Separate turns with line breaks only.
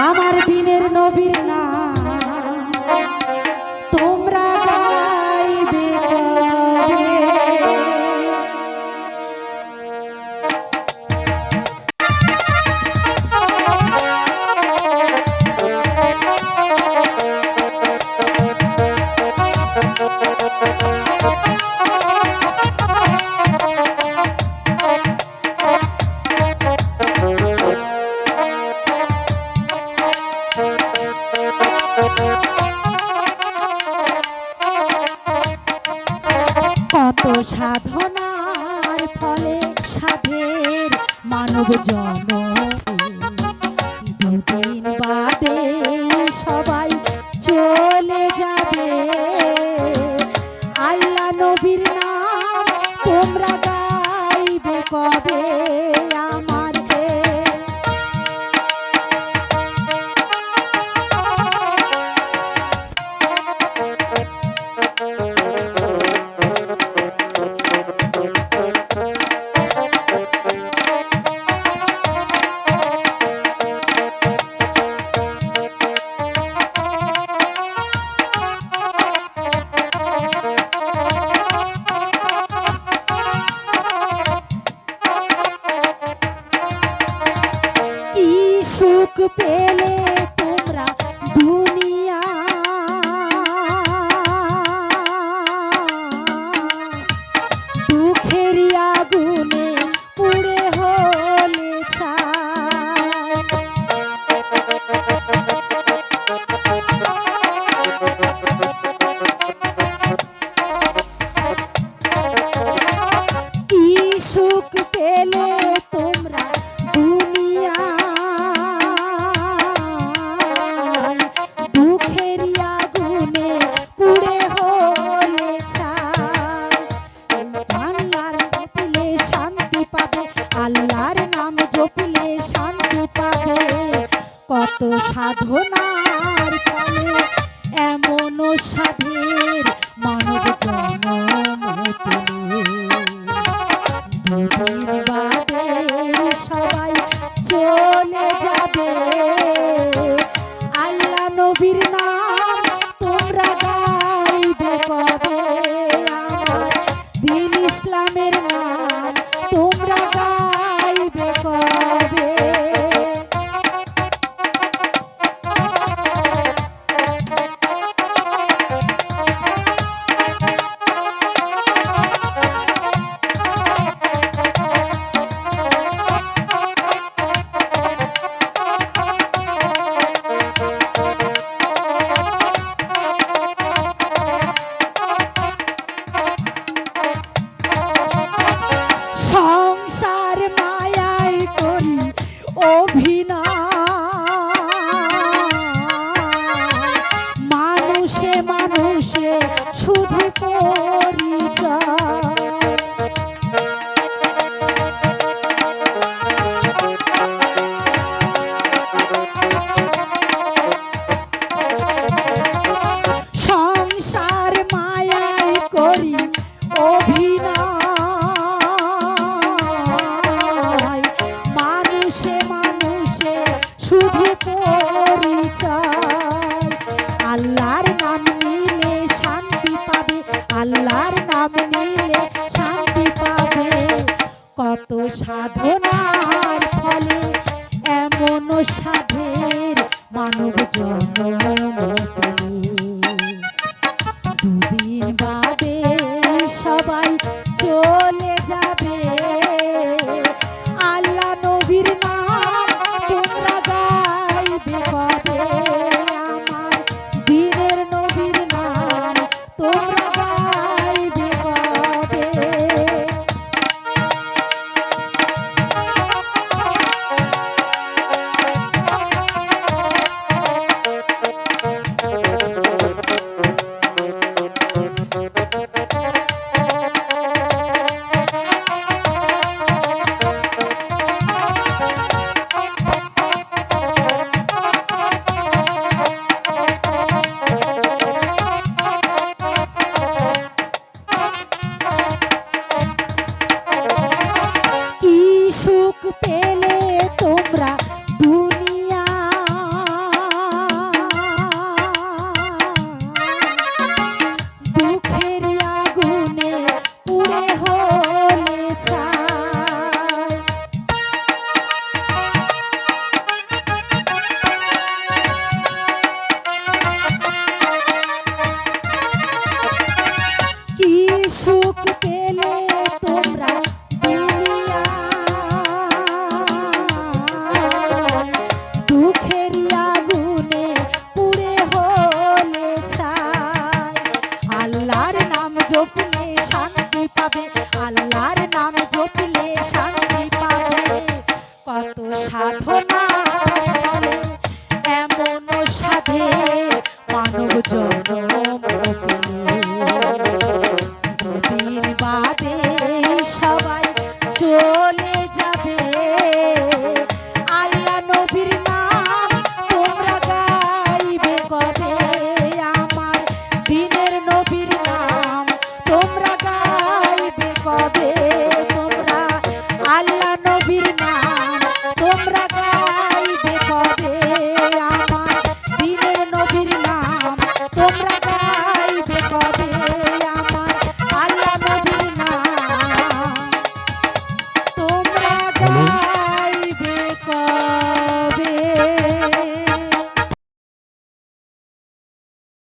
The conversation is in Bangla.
আমার দিনের নবীর নাম তোমরা গাইবে কবে? কত সাধনার ফলে সাধের মানব জন্ম, দুদিন বাদে সবাই চলে যাবে। আল্লাহ নবীর নাম তোমরা গাইবে কবে? আমার সুখ পেলে তোমরা দুনিয়া, দুঃখের আগুনে পুড়ে হলে ছাই। কি সুখ পেলে তোমরা দুনিয়া, আল্লাহর নাম জপলে শান্তি পাবে। কত সাধনার ফলে এমন সাধের মানব জন্ম পেলে, দুদিন বাদে সবাই চলে যাবে। আল্লাহ নবীর নাম তোমরা গাইবে কবে? আমার দিন ইসলামের নাম তোমরা গাইবে কবে? সংসার মায়ায় করি অভিনয়, মানুষে মানুষে শুধু পরিচয়। সংসার মায়ায় করি অভিনয়, মানুষে মানুষে শুধু পরিচয়। আল্লাহর নাম নিলে শান্তি পাবে, আল্লাহর নাম নিলে শান্তি পাবে। কত সাধনার ফলে এমন সাধের মানব জন্ম পেলে, দুদিন বাদে সবাই চলে যাবে। আল্লাহ নবীর নাম তোমরা গাইবে কবে? আমার দিনের নবীর নাম তোমরা গাইবে কবে? এমন সাধে মানব জন্ম